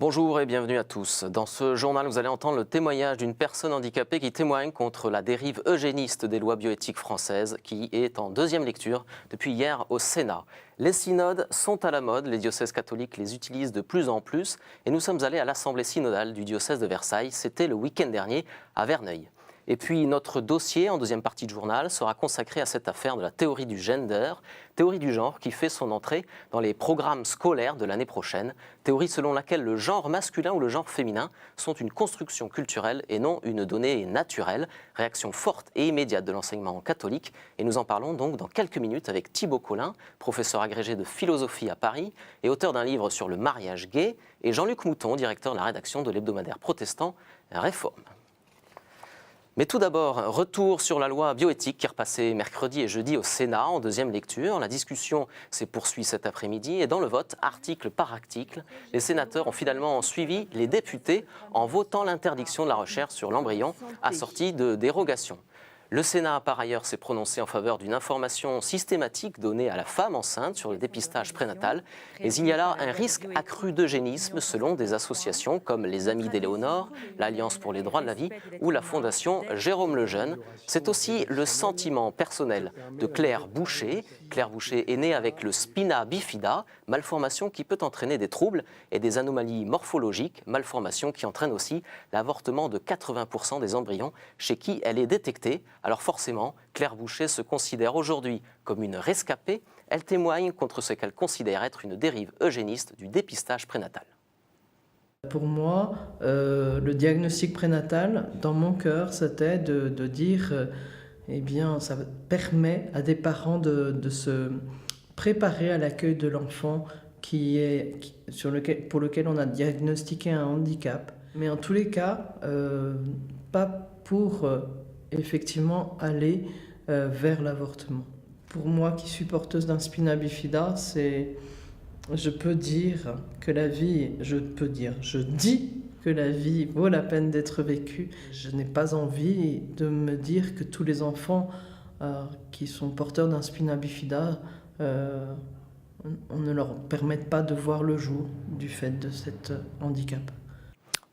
Bonjour et bienvenue à tous. Dans ce journal, vous allez entendre le témoignage d'une personne handicapée qui témoigne contre la dérive eugéniste des lois bioéthiques françaises qui est en deuxième lecture depuis hier au Sénat. Les synodes sont à la mode, les diocèses catholiques les utilisent de plus en plus et nous sommes allés à l'assemblée synodale du diocèse de Versailles, c'était le week-end dernier à Verneuil. Et puis notre dossier en deuxième partie de journal sera consacré à cette affaire de la théorie du gender, théorie du genre qui fait son entrée dans les programmes scolaires de l'année prochaine, théorie selon laquelle le genre masculin ou le genre féminin sont une construction culturelle et non une donnée naturelle, réaction forte et immédiate de l'enseignement catholique. Et nous en parlons donc dans quelques minutes avec Thibaut Collin, professeur agrégé de philosophie à Paris et auteur d'un livre sur le mariage gay, et Jean-Luc Mouton, directeur de la rédaction de l'hebdomadaire protestant Réforme. Mais tout d'abord, retour sur la loi bioéthique qui est repassée mercredi et jeudi au Sénat en deuxième lecture. La discussion s'est poursuivie cet après-midi et dans le vote, article par article, les sénateurs ont finalement suivi les députés en votant l'interdiction de la recherche sur l'embryon assortie de dérogations. Le Sénat, par ailleurs, s'est prononcé en faveur d'une information systématique donnée à la femme enceinte sur le dépistage prénatal. Mais il y a là un risque accru d'eugénisme selon des associations comme les Amis d'Éléonore, l'Alliance pour les droits de la vie ou la Fondation Jérôme Lejeune. C'est aussi le sentiment personnel de Claire Boucher. Claire Boucher est née avec le spina bifida, malformation qui peut entraîner des troubles et des anomalies morphologiques, malformation qui entraîne aussi l'avortement de 80% des embryons chez qui elle est détectée. Alors forcément, Claire Boucher se considère aujourd'hui comme une rescapée. Elle témoigne contre ce qu'elle considère être une dérive eugéniste du dépistage prénatal. Pour moi, le diagnostic prénatal, dans mon cœur, c'était de dire, eh bien, ça permet à des parents de se préparer à l'accueil de l'enfant pour lequel on a diagnostiqué un handicap. Mais en tous les cas, pas pour effectivement aller vers l'avortement. Pour moi qui suis porteuse d'un spina bifida, je dis que la vie vaut la peine d'être vécue. Je n'ai pas envie de me dire que tous les enfants qui sont porteurs d'un spina bifida, on ne leur permette pas de voir le jour du fait de cet handicap.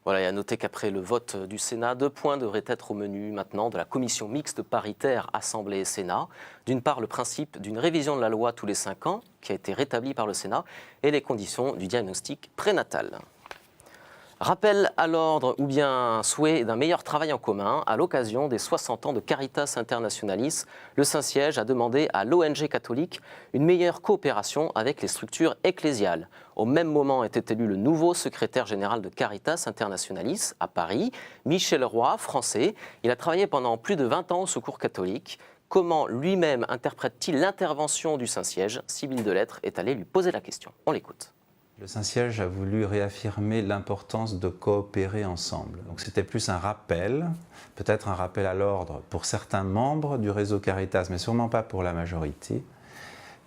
Voilà, et à noter qu'après le vote du Sénat, 2 points devraient être au menu maintenant de la commission mixte paritaire Assemblée et Sénat. D'une part, le principe d'une révision de la loi tous les 5 ans, qui a été rétabli par le Sénat, et les conditions du diagnostic prénatal. Rappel à l'ordre ou bien souhait d'un meilleur travail en commun à l'occasion des 60 ans de Caritas Internationalis. Le Saint-Siège a demandé à l'ONG catholique une meilleure coopération avec les structures ecclésiales. Au même moment était élu le nouveau secrétaire général de Caritas Internationalis à Paris, Michel Roy, français. Il a travaillé pendant plus de 20 ans au Secours catholique. Comment lui-même interprète-t-il l'intervention du Saint-Siège? Sibylle Delettre est allée lui poser la question. On l'écoute. Le Saint-Siège a voulu réaffirmer l'importance de coopérer ensemble. Donc c'était plus un rappel, peut-être un rappel à l'ordre pour certains membres du réseau Caritas, mais sûrement pas pour la majorité,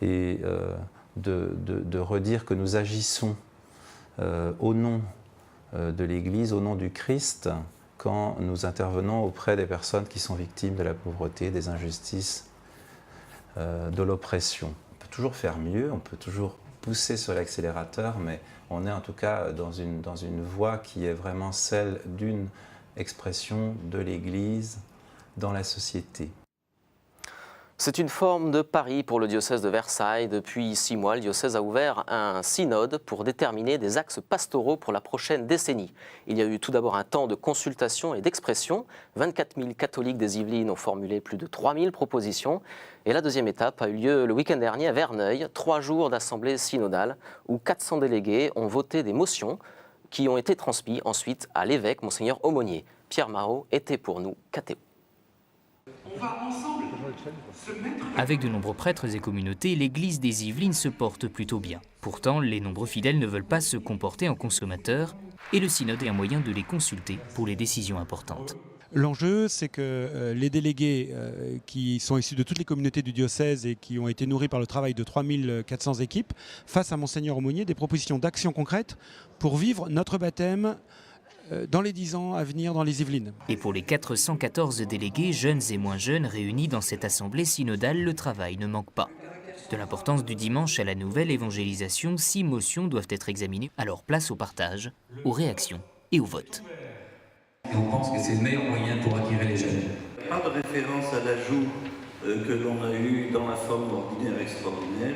et de redire que nous agissons au nom de l'Église, au nom du Christ, quand nous intervenons auprès des personnes qui sont victimes de la pauvreté, des injustices, de l'oppression. On peut toujours faire mieux, on peut toujours pousser sur l'accélérateur, mais on est en tout cas dans une voie qui est vraiment celle d'une expression de l'Église dans la société. C'est une forme de pari pour le diocèse de Versailles. Depuis 6 mois, le diocèse a ouvert un synode pour déterminer des axes pastoraux pour la prochaine décennie. Il y a eu tout d'abord un temps de consultation et d'expression. 24 000 catholiques des Yvelines ont formulé plus de 3 000 propositions. Et la deuxième étape a eu lieu le week-end dernier à Verneuil, 3 jours d'assemblée synodale où 400 délégués ont voté des motions qui ont été transmises ensuite à l'évêque, Monseigneur Aumonier. Pierre Marot était pour nous cathéo. On va ensemble se mettre... Avec de nombreux prêtres et communautés, l'église des Yvelines se porte plutôt bien. Pourtant, les nombreux fidèles ne veulent pas se comporter en consommateurs et le synode est un moyen de les consulter pour les décisions importantes. L'enjeu, c'est que les délégués qui sont issus de toutes les communautés du diocèse et qui ont été nourris par le travail de 3400 équipes fassent à Monseigneur Aumonier des propositions d'action concrètes pour vivre notre baptême dans les 10 ans à venir dans les Yvelines. Et pour les 414 délégués, jeunes et moins jeunes, réunis dans cette assemblée synodale, le travail ne manque pas. De l'importance du dimanche à la nouvelle évangélisation, 6 motions doivent être examinées. Alors place au partage, aux réactions et au vote. Et on pense que c'est le meilleur moyen pour attirer les jeunes. Pas de référence à l'ajout que l'on a eu dans la forme ordinaire extraordinaire.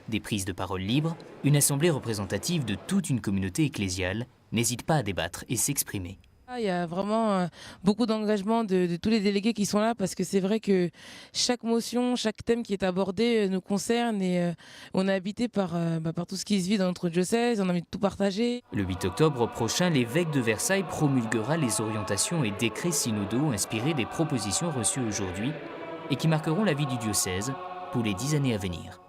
Des prises de parole libres, une assemblée représentative de toute une communauté ecclésiale n'hésite pas à débattre et s'exprimer. Il y a vraiment beaucoup d'engagement de tous les délégués qui sont là parce que c'est vrai que chaque motion, chaque thème qui est abordé nous concerne et on est habité par tout ce qui se vit dans notre diocèse, on a envie de tout partager. Le 8 octobre prochain, l'évêque de Versailles promulguera les orientations et décrets synodaux inspirés des propositions reçues aujourd'hui et qui marqueront la vie du diocèse pour les 10 années à venir.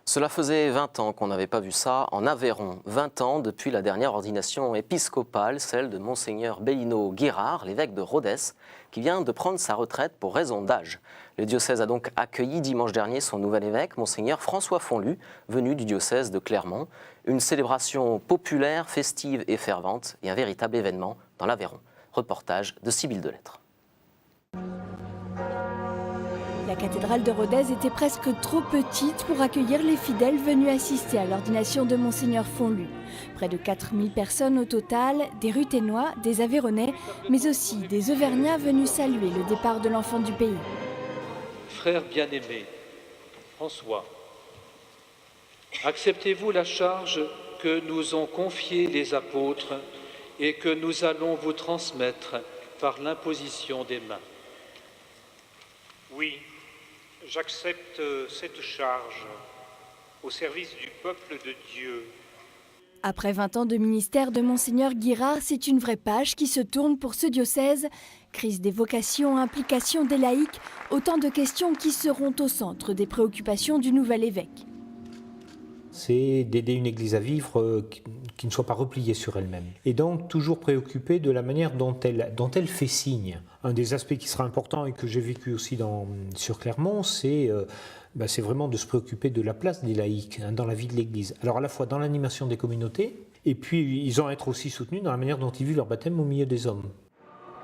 Cela faisait 20 ans qu'on n'avait pas vu ça en Aveyron. 20 ans depuis la dernière ordination épiscopale, celle de Monseigneur Bellino Guérard, l'évêque de Rodez, qui vient de prendre sa retraite pour raison d'âge. Le diocèse a donc accueilli dimanche dernier son nouvel évêque, Monseigneur François Fonlu, venu du diocèse de Clermont. Une célébration populaire, festive et fervente, et un véritable événement dans l'Aveyron. Reportage de Sybille Delettre. La cathédrale de Rodez était presque trop petite pour accueillir les fidèles venus assister à l'ordination de Monseigneur Fonlu. Près de 4000 personnes au total, des Ruthénois, des Aveyronnais, mais aussi des Auvergnats venus saluer le départ de l'enfant du pays. Frères bien-aimés, François, acceptez-vous la charge que nous ont confiée les apôtres et que nous allons vous transmettre par l'imposition des mains? Oui, j'accepte cette charge au service du peuple de Dieu. Après 20 ans de ministère de Monseigneur Guérard, c'est une vraie page qui se tourne pour ce diocèse. Crise des vocations, implication des laïcs, autant de questions qui seront au centre des préoccupations du nouvel évêque. C'est d'aider une église à vivre qui ne soit pas repliée sur elle-même. Et donc toujours préoccupée de la manière dont elle fait signe. Un des aspects qui sera important et que j'ai vécu aussi sur Clermont, c'est vraiment de se préoccuper de la place des laïcs dans la vie de l'église. Alors à la fois dans l'animation des communautés, et puis ils ont à être aussi soutenus dans la manière dont ils vivent leur baptême au milieu des hommes.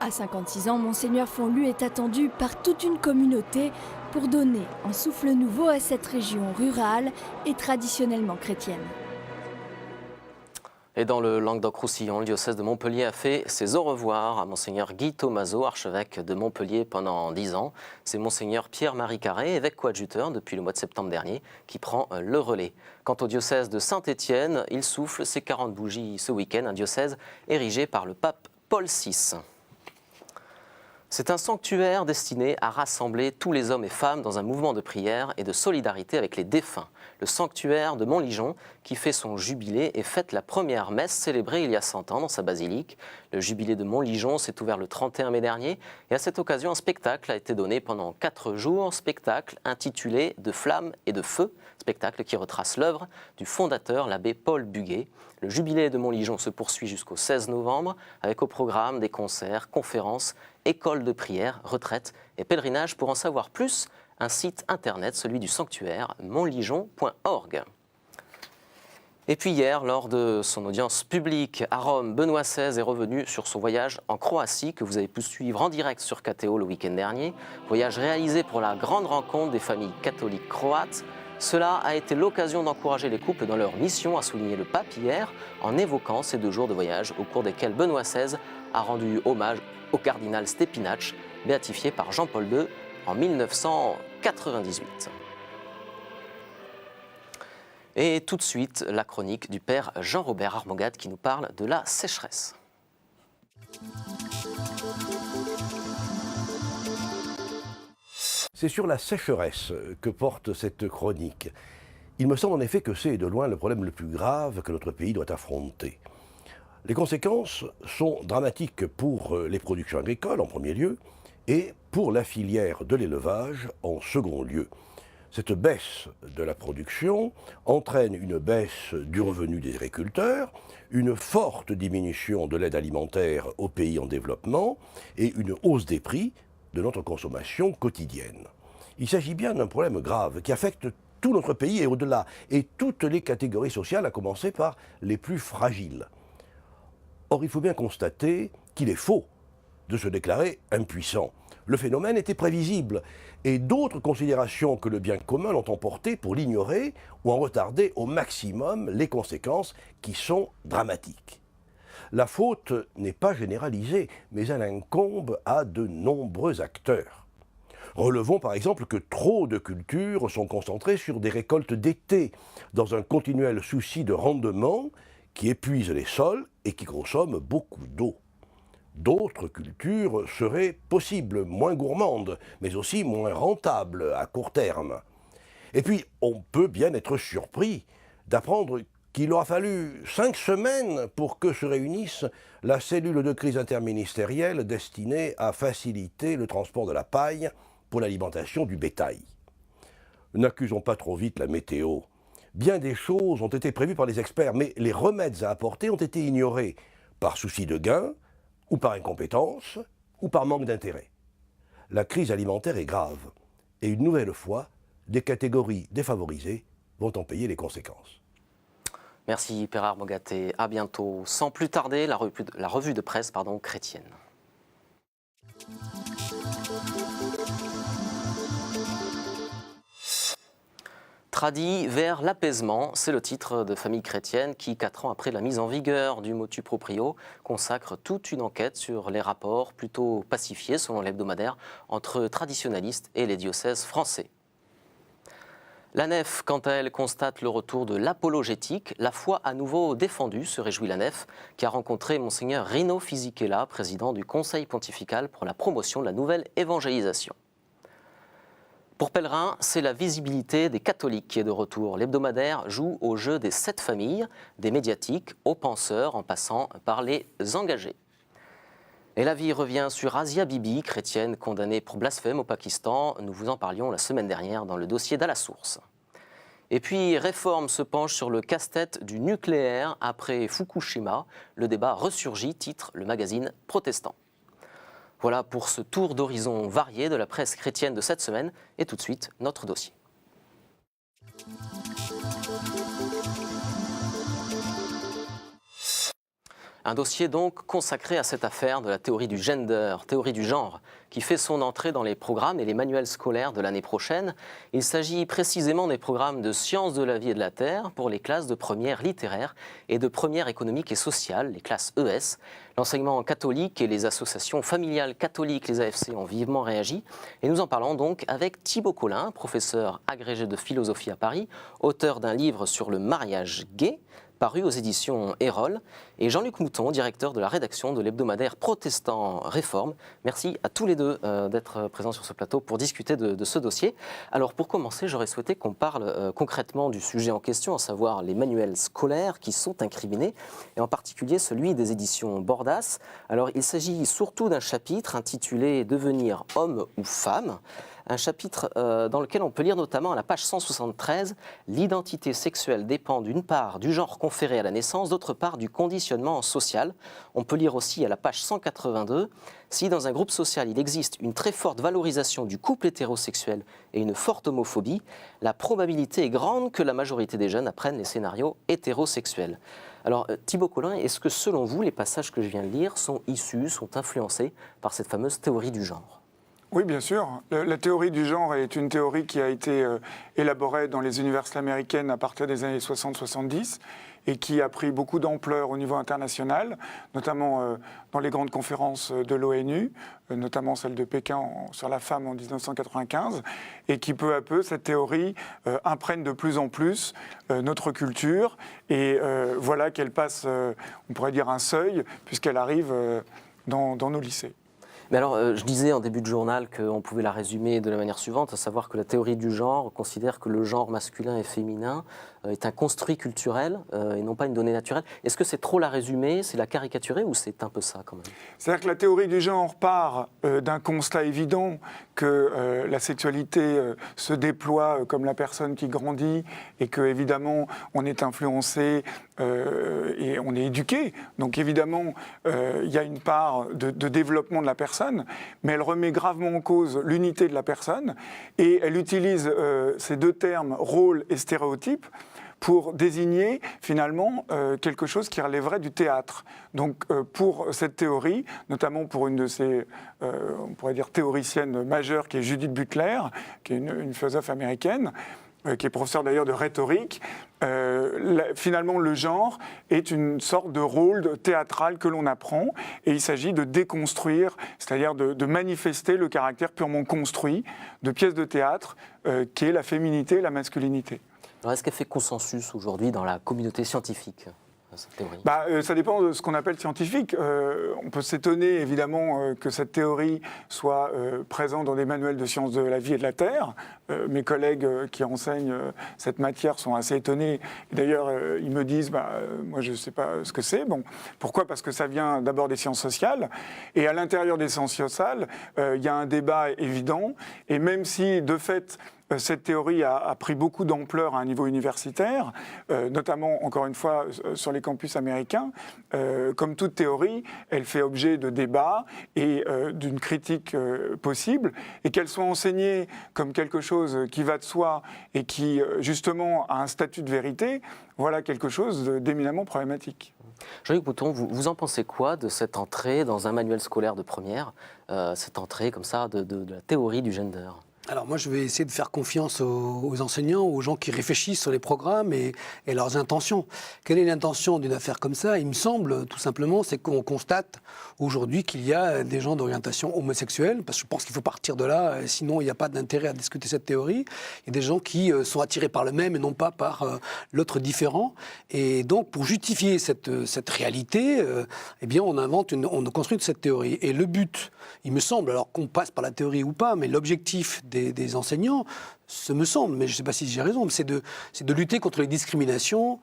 À 56 ans, Monseigneur Fonlu est attendu par toute une communauté pour donner un souffle nouveau à cette région rurale et traditionnellement chrétienne. Et dans le Languedoc-Roussillon, le diocèse de Montpellier a fait ses au revoir à Monseigneur Guy Thomazeau, archevêque de Montpellier pendant 10 ans. C'est Monseigneur Pierre-Marie Carré, évêque coadjuteur depuis le mois de septembre dernier, qui prend le relais. Quant au diocèse de Saint-Étienne, il souffle ses 40 bougies ce week-end, un diocèse érigé par le pape Paul VI. C'est un sanctuaire destiné à rassembler tous les hommes et femmes dans un mouvement de prière et de solidarité avec les défunts. Le sanctuaire de Montligeon, qui fait son jubilé et fête la première messe célébrée il y a 100 ans dans sa basilique. Le jubilé de Montligeon s'est ouvert le 31 mai dernier et à cette occasion, un spectacle a été donné pendant 4 jours, spectacle intitulé « De flammes et de feu », spectacle qui retrace l'œuvre du fondateur, l'abbé Paul Buguet. Le jubilé de Montligeon se poursuit jusqu'au 16 novembre avec au programme des concerts, conférences, écoles de prière, retraites et pèlerinages. Pour en savoir plus, un site internet, celui du sanctuaire, montligeon.org. Et puis hier, lors de son audience publique à Rome, Benoît XVI est revenu sur son voyage en Croatie que vous avez pu suivre en direct sur KTO le week-end dernier. Voyage réalisé pour la grande rencontre des familles catholiques croates. Cela a été l'occasion d'encourager les couples dans leur mission, a souligné le pape hier, en évoquant ces 2 jours de voyage au cours desquels Benoît XVI a rendu hommage au cardinal Stepinac, béatifié par Jean-Paul II en 1998. Et tout de suite, la chronique du père Jean-Robert Armogade qui nous parle de la sécheresse. C'est sur la sécheresse que porte cette chronique. Il me semble en effet que c'est de loin le problème le plus grave que notre pays doit affronter. Les conséquences sont dramatiques pour les productions agricoles en premier lieu et pour la filière de l'élevage en second lieu. Cette baisse de la production entraîne une baisse du revenu des agriculteurs, une forte diminution de l'aide alimentaire aux pays en développement et une hausse des prix de notre consommation quotidienne. Il s'agit bien d'un problème grave qui affecte tout notre pays et au-delà, et toutes les catégories sociales, à commencer par les plus fragiles. Or, il faut bien constater qu'il est faux de se déclarer impuissant. Le phénomène était prévisible et d'autres considérations que le bien commun l'ont emporté pour l'ignorer ou en retarder au maximum les conséquences qui sont dramatiques. La faute n'est pas généralisée, mais elle incombe à de nombreux acteurs. Relevons par exemple que trop de cultures sont concentrées sur des récoltes d'été, dans un continuel souci de rendement qui épuise les sols et qui consomme beaucoup d'eau. D'autres cultures seraient possibles, moins gourmandes, mais aussi moins rentables à court terme. Et puis, on peut bien être surpris d'apprendre qu'il aura fallu 5 semaines pour que se réunisse la cellule de crise interministérielle destinée à faciliter le transport de la paille pour l'alimentation du bétail. N'accusons pas trop vite la météo. Bien des choses ont été prévues par les experts, mais les remèdes à apporter ont été ignorés, par souci de gain, ou par incompétence, ou par manque d'intérêt. La crise alimentaire est grave, et une nouvelle fois, des catégories défavorisées vont en payer les conséquences. Merci Pérard Mogaté, à bientôt. Sans plus tarder, la revue de presse chrétienne. Tradi vers l'apaisement, c'est le titre de Famille chrétienne qui, 4 ans après la mise en vigueur du motu proprio, consacre toute une enquête sur les rapports plutôt pacifiés, selon l'hebdomadaire, entre traditionalistes et les diocèses français. La Nef, quant à elle, constate le retour de l'apologétique, la foi à nouveau défendue, se réjouit la Nef, qui a rencontré Monseigneur Rino Fisichella, président du Conseil pontifical pour la promotion de la nouvelle évangélisation. Pour Pèlerin, c'est la visibilité des catholiques qui est de retour. L'hebdomadaire joue au jeu des 7 familles, des médiatiques aux penseurs, en passant par les engagés. Et la vie revient sur Asia Bibi, chrétienne condamnée pour blasphème au Pakistan. Nous vous en parlions la semaine dernière dans le dossier d'À la source. Et puis, Réforme se penche sur le casse-tête du nucléaire après Fukushima. Le débat ressurgit, titre le magazine Protestant. Voilà pour ce tour d'horizon varié de la presse chrétienne de cette semaine. Et tout de suite, notre dossier. Un dossier donc consacré à cette affaire de la théorie du gender, théorie du genre, qui fait son entrée dans les programmes et les manuels scolaires de l'année prochaine. Il s'agit précisément des programmes de sciences de la vie et de la terre pour les classes de première littéraire et de première économique et sociale, les classes ES. L'enseignement catholique et les associations familiales catholiques, les AFC, ont vivement réagi. Et nous en parlons donc avec Thibaut Collin, professeur agrégé de philosophie à Paris, auteur d'un livre sur le mariage gay, paru aux éditions Erol, et Jean-Luc Mouton, directeur de la rédaction de l'hebdomadaire Protestant Réforme. Merci à tous les deux d'être présents sur ce plateau pour discuter de ce dossier. Alors pour commencer, j'aurais souhaité qu'on parle concrètement du sujet en question, à savoir les manuels scolaires qui sont incriminés, et en particulier celui des éditions Bordas. Alors il s'agit surtout d'un chapitre intitulé « Devenir homme ou femme », un chapitre dans lequel on peut lire notamment à la page 173 « L'identité sexuelle dépend d'une part du genre conféré à la naissance, d'autre part du conditionnement social ». On peut lire aussi à la page 182 « Si dans un groupe social il existe une très forte valorisation du couple hétérosexuel et une forte homophobie, la probabilité est grande que la majorité des jeunes apprennent les scénarios hétérosexuels ». Alors Thibaut Collin, est-ce que selon vous les passages que je viens de lire sont issus, sont influencés par cette fameuse théorie du genre ? Oui, bien sûr. La théorie du genre est une théorie qui a été élaborée dans les universités américaines à partir des années 60-70 et qui a pris beaucoup d'ampleur au niveau international, notamment dans les grandes conférences de l'ONU, notamment celle de Pékin sur la femme en 1995, et qui peu à peu, cette théorie imprègne de plus en plus notre culture, et voilà qu'elle passe, on pourrait dire, un seuil, puisqu'elle arrive dans nos lycées. Mais alors, je disais en début de journal qu'on pouvait la résumer de la manière suivante, à savoir que la théorie du genre considère que le genre masculin et féminin est un construit culturel et non pas une donnée naturelle. Est-ce que c'est trop la résumer, c'est la caricaturer ou c'est un peu ça quand même ? C'est-à-dire que la théorie du genre part d'un constat évident que la sexualité se déploie comme la personne qui grandit et que évidemment on est influencé et on est éduqué. Donc évidemment il y a une part de développement de la personne, mais elle remet gravement en cause l'unité de la personne et elle utilise ces deux termes, rôle et stéréotype, pour désigner finalement quelque chose qui relèverait du théâtre. Donc pour cette théorie, notamment pour une de ces, on pourrait dire, théoriciennes majeures, qui est Judith Butler, qui est une philosophe américaine, qui est professeur d'ailleurs de rhétorique, finalement le genre est une sorte de rôle théâtral que l'on apprend, et il s'agit de déconstruire, c'est-à-dire de manifester le caractère purement construit de pièces de théâtre qui est la féminité et la masculinité. Alors est-ce qu'elle fait consensus aujourd'hui dans la communauté scientifique, cette théorie ? Ça dépend de ce qu'on appelle scientifique. On peut s'étonner évidemment que cette théorie soit présente dans des manuels de sciences de la vie et de la Terre. Mes collègues qui enseignent cette matière sont assez étonnés. D'ailleurs, ils me disent, moi je ne sais pas ce que c'est. Bon, pourquoi ? Parce que ça vient d'abord des sciences sociales. Et à l'intérieur des sciences sociales, il y a un débat évident. Et même si, de fait, cette théorie a pris beaucoup d'ampleur à un niveau universitaire, notamment, encore une fois, sur les campus américains. Comme toute théorie, elle fait objet de débats et d'une critique possible, et qu'elle soit enseignée comme quelque chose qui va de soi et qui, justement, a un statut de vérité, voilà quelque chose d'éminemment problématique. Jean-Luc Bouton, vous en pensez quoi de cette entrée dans un manuel scolaire de première, cette entrée comme ça de la théorie du gender ? Alors moi, je vais essayer de faire confiance aux enseignants, aux gens qui réfléchissent sur les programmes et leurs intentions. Quelle est l'intention d'une affaire comme ça ? Il me semble, tout simplement, c'est qu'on constate aujourd'hui qu'il y a des gens d'orientation homosexuelle, parce que je pense qu'il faut partir de là, sinon il n'y a pas d'intérêt à discuter cette théorie. Il y a des gens qui sont attirés par le même et non pas par l'autre différent. Et donc, pour justifier cette réalité, eh bien, on construit cette théorie. Et le but, il me semble, alors qu'on passe par la théorie ou pas, mais l'objectif des enseignants, ce me semble, mais je ne sais pas si j'ai raison, c'est de lutter contre les discriminations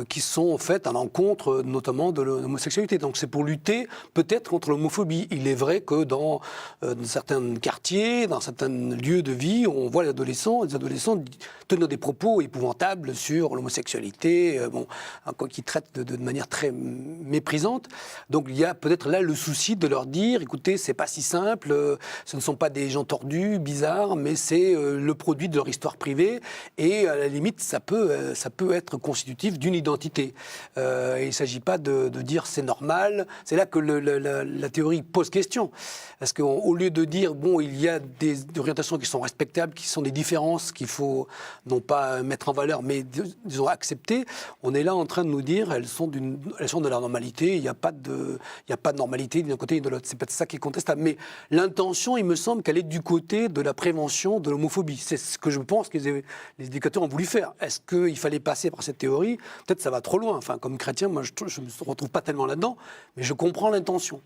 qui sont faites à l'encontre notamment de l'homosexualité. Donc c'est pour lutter peut-être contre l'homophobie. Il est vrai que dans certains quartiers, dans certains lieux de vie, on voit les adolescents tenir des propos épouvantables sur l'homosexualité, qui traitent de manière très méprisante. Donc il y a peut-être là le souci de leur dire, écoutez, c'est pas si simple, ce ne sont pas des gens tordus, bizarres, mais c'est le produit de leur histoire privée, et à la limite, ça peut être constitutif d'une identité. Il ne s'agit pas de dire c'est normal. C'est là que la théorie pose question. Parce qu'au lieu de dire, bon, il y a des orientations qui sont respectables, qui sont des différences qu'il faut non pas mettre en valeur, mais disons accepter, on est là en train de nous dire elles sont de la normalité, il n'y a pas de normalité d'un côté et de l'autre. C'est peut-être ça qui est contestable. Mais l'intention, il me semble qu'elle est du côté de la prévention de l'homophobie. C'est ce que je pense que les éducateurs ont voulu faire. Est-ce qu'il fallait passer par cette théorie ? Peut-être ça va trop loin. Enfin, comme chrétien, moi, je ne me retrouve pas tellement là-dedans, mais je comprends l'intention.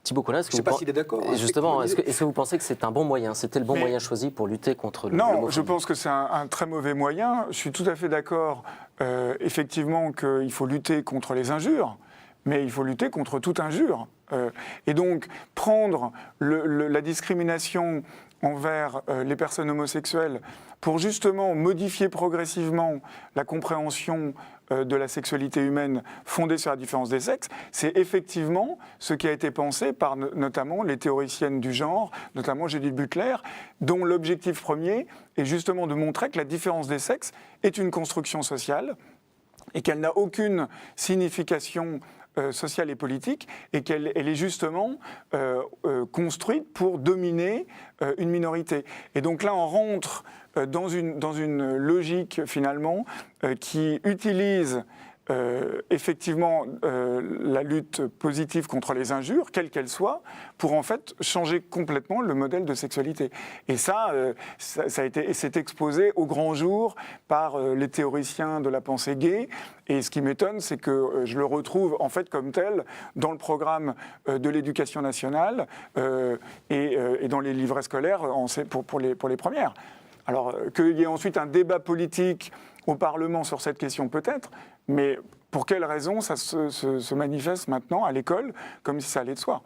Thibaut Collin, je ne sais pas s'il est d'accord. Justement, est-ce que vous pensez que c'est un bon moyen ? C'était le bon moyen choisi pour lutter contre l'homophobie ? Non, je pense que c'est un très mauvais moyen. Je suis tout à fait d'accord, effectivement, qu'il faut lutter contre les injures, mais il faut lutter contre toute injure. Et donc, prendre la discrimination envers les personnes homosexuelles pour justement modifier progressivement la compréhension de la sexualité humaine fondée sur la différence des sexes, c'est effectivement ce qui a été pensé par notamment les théoriciennes du genre, notamment Judith Butler, dont l'objectif premier est justement de montrer que la différence des sexes est une construction sociale et qu'elle n'a aucune signification sociale et politique, et qu'elle est justement construite pour dominer une minorité. Et donc là, on rentre dans une logique, finalement, qui utilise effectivement la lutte positive contre les injures, quelle qu'elle soit, pour en fait changer complètement le modèle de sexualité. Et c'est exposé au grand jour par les théoriciens de la pensée gay. Et ce qui m'étonne, c'est que je le retrouve en fait comme tel dans le programme de l'éducation nationale et dans les livrets scolaires pour les premières. Alors qu'il y ait ensuite un débat politique au Parlement sur cette question peut-être, mais pour quelle raison ça se manifeste maintenant à l'école comme si ça allait de soi ?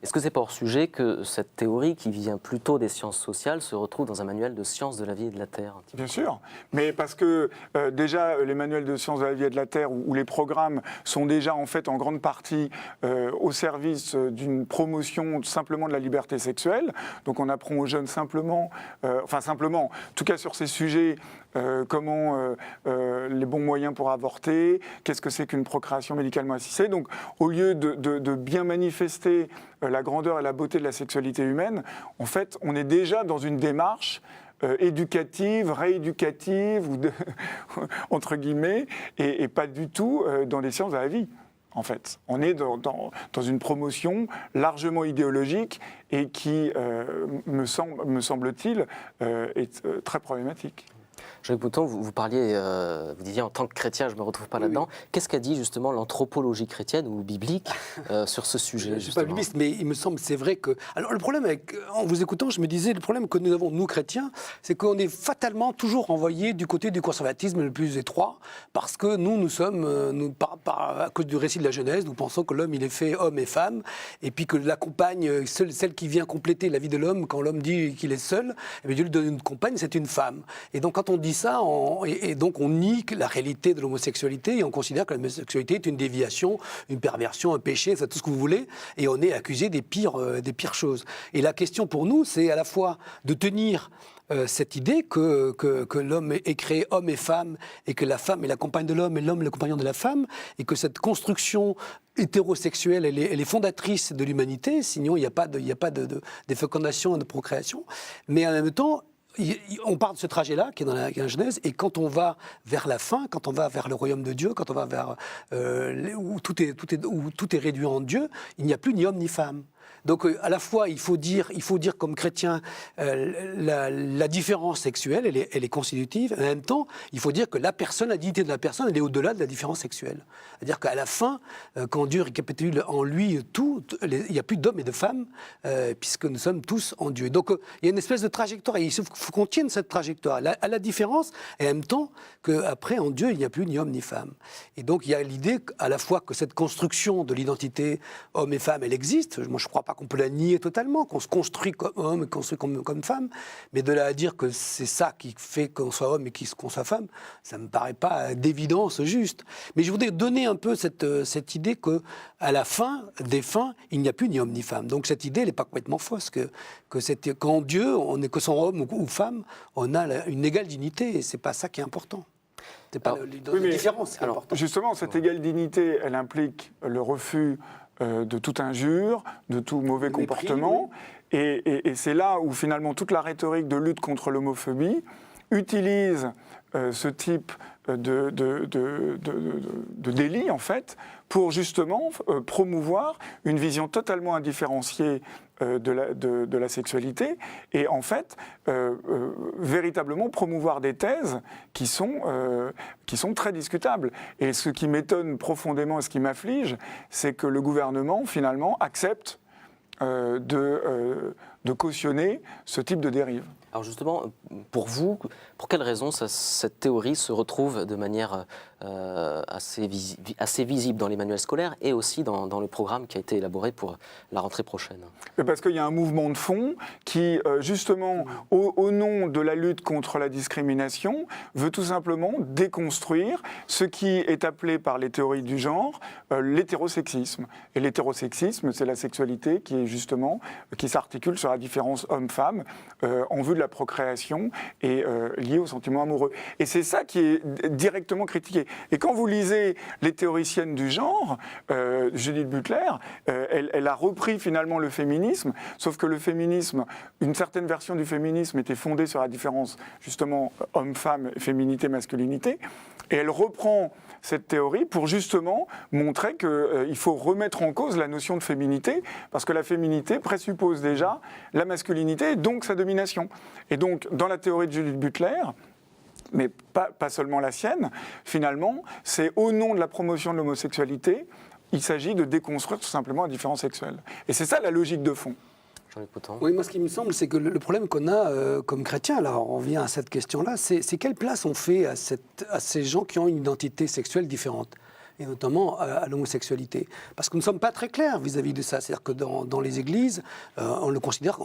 Est-ce que c'est pas hors sujet que cette théorie, qui vient plutôt des sciences sociales, se retrouve dans un manuel de sciences de la vie et de la Terre? Bien sûr, mais parce que déjà les manuels de sciences de la vie et de la Terre ou les programmes sont déjà en fait en grande partie au service d'une promotion simplement de la liberté sexuelle. Donc on apprend aux jeunes simplement, en tout cas sur ces sujets, comment les bons moyens pour avorter, qu'est-ce que c'est qu'une procréation médicalement assistée. Donc au lieu de bien manifester la grandeur et la beauté de la sexualité humaine, en fait, on est déjà dans une démarche éducative, rééducative, entre guillemets, et pas du tout dans les sciences de la vie. En fait, on est dans une promotion largement idéologique et qui, me semble-t-il, est très problématique. Jean-Luc Mouton, vous parliez, vous disiez en tant que chrétien, je ne me retrouve pas là-dedans. Qu'est-ce qu'a dit justement l'anthropologie chrétienne ou biblique sur ce sujet? Je ne suis pas bibliste, mais il me semble, c'est vrai que... Alors le problème, en vous écoutant, je me disais, le problème que nous avons, nous chrétiens, c'est qu'on est fatalement toujours renvoyés du côté du conservatisme le plus étroit, parce que nous sommes, à cause du récit de la Genèse, nous pensons que l'homme, il est fait homme et femme, et puis que la compagne, celle qui vient compléter la vie de l'homme, quand l'homme dit qu'il est seul, eh bien, Dieu lui donne une compagne, c'est une femme. Et donc quand on dit ça, et donc on nie la réalité de l'homosexualité et on considère que l'homosexualité est une déviation, une perversion, un péché, tout ce que vous voulez, et on est accusé des pires choses. Et la question pour nous, c'est à la fois de tenir cette idée que l'homme est créé homme et femme, et que la femme est la compagne de l'homme et l'homme est le compagnon de la femme, et que cette construction hétérosexuelle, elle est fondatrice de l'humanité, sinon il n'y a pas de fécondation et de procréation. Mais en même temps, on part de ce trajet-là, qui est dans la Genèse, et quand on va vers la fin, quand on va vers le royaume de Dieu, quand on va vers où tout est réduit en Dieu, il n'y a plus ni homme ni femme. Donc à la fois, il faut dire comme chrétien, la différence sexuelle, elle est constitutive. En même temps, il faut dire que la dignité de la personne, elle est au-delà de la différence sexuelle. C'est-à-dire qu'à la fin, quand Dieu récapitule en lui tout, il n'y a plus d'hommes et de femmes, puisque nous sommes tous en Dieu. Donc il y a une espèce de trajectoire, et il faut qu'on tienne cette trajectoire, à la différence, et en même temps qu'après, en Dieu, il n'y a plus ni homme ni femme. Et donc il y a l'idée à la fois que cette construction de l'identité homme et femme, elle existe. Moi, je ne crois pas qu'on peut la nier totalement, qu'on se construit comme homme et construit comme femme, mais de là à dire que c'est ça qui fait qu'on soit homme et qu'on soit femme, ça ne me paraît pas d'évidence juste. Mais je voudrais donner un peu cette idée qu'à la fin des fins, il n'y a plus ni homme ni femme. Donc cette idée, elle n'est pas complètement fausse, qu'en Dieu, on est que son homme ou femme, on a une égale dignité, et ce n'est pas ça qui est important. C'est pas la différence qui est importante. Justement, cette égale dignité, elle implique le refus de toute injure, de tout mauvais comportement. Et c'est là où finalement toute la rhétorique de lutte contre l'homophobie utilise ce type de délit, en fait, pour justement promouvoir une vision totalement indifférenciée de la sexualité et en fait véritablement promouvoir des thèses qui sont très discutables. Et ce qui m'étonne profondément et ce qui m'afflige, c'est que le gouvernement finalement accepte de cautionner ce type de dérive. Alors justement, pour vous, pour quelles raisons cette théorie se retrouve de manière assez visible dans les manuels scolaires et aussi dans le programme qui a été élaboré pour la rentrée prochaine? Parce qu'il y a un mouvement de fond qui, justement, au nom de la lutte contre la discrimination, veut tout simplement déconstruire ce qui est appelé par les théories du genre l'hétérosexisme. Et l'hétérosexisme, c'est la sexualité qui s'articule sur la différence homme-femme en vue de la procréation et liée au sentiment amoureux. Et c'est ça qui est directement critiqué. Et quand vous lisez les théoriciennes du genre, Judith Butler, elle a repris finalement le féminisme, sauf que le féminisme, une certaine version du féminisme était fondée sur la différence justement homme-femme, féminité, masculinité, et elle reprend cette théorie pour justement montrer qu'il faut remettre en cause la notion de féminité, parce que la féminité présuppose déjà la masculinité et donc sa domination. Et donc, dans la théorie de Judith Butler, mais pas seulement la sienne, finalement, c'est au nom de la promotion de l'homosexualité, il s'agit de déconstruire tout simplement la différence sexuelle. Et c'est ça la logique de fond. Oui, moi ce qui me semble, c'est que le problème qu'on a comme chrétiens, alors on vient à cette question-là, c'est quelle place on fait à ces gens qui ont une identité sexuelle différente. et notamment à l'homosexualité. Parce que nous ne sommes pas très clairs vis-à-vis de ça. C'est-à-dire que dans les églises, on considère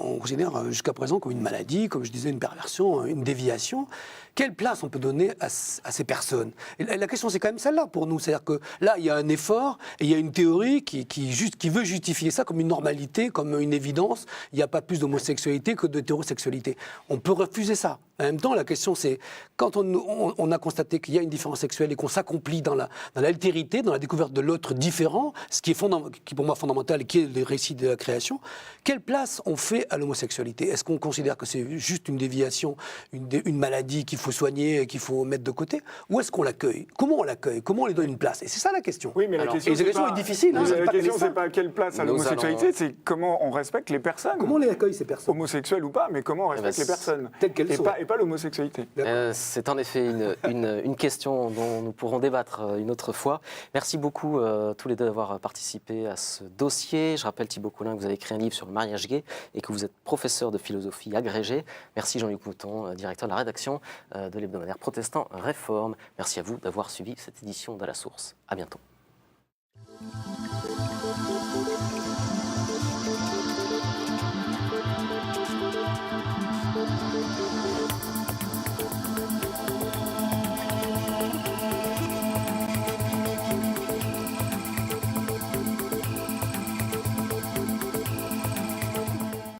jusqu'à présent comme une maladie, comme je disais, une perversion, une déviation. Quelle place on peut donner à ces personnes? Et la question, c'est quand même celle-là pour nous. C'est-à-dire que là, il y a un effort et il y a une théorie qui veut justifier ça comme une normalité, comme une évidence. Il n'y a pas plus d'homosexualité que d'hétérosexualité. On peut refuser ça. En même temps, la question, c'est quand on a constaté qu'il y a une différence sexuelle et qu'on s'accomplit dans l'altérité, dans la découverte de l'autre différent, ce qui est pour moi fondamental et qui est le récit de la création, quelle place on fait à l'homosexualité? Est-ce qu'on considère que c'est juste une déviation, une maladie qu'il faut soigner et qu'il faut mettre de côté? Ou est-ce qu'on l'accueille? Comment on l'accueille? Comment on lui donne une place? Et c'est ça la question. Oui, mais la question est difficile. La question, c'est pas quelle place à l'homosexualité, c'est comment on respecte les personnes. Comment on les accueille, ces personnes? Homosexuelles ou pas, mais comment on respecte les personnes. Telles qu'elles sont. Et pas l'homosexualité. C'est en effet une question dont nous pourrons débattre une autre fois. Merci beaucoup tous les deux d'avoir participé à ce dossier. Je rappelle, Thibaut Coulin, que vous avez écrit un livre sur le mariage gay et que vous êtes professeur de philosophie agrégé. Merci Jean-Luc Mouton, directeur de la rédaction de l'hebdomadaire Protestant Réforme. Merci à vous d'avoir suivi cette édition de La Source. À bientôt.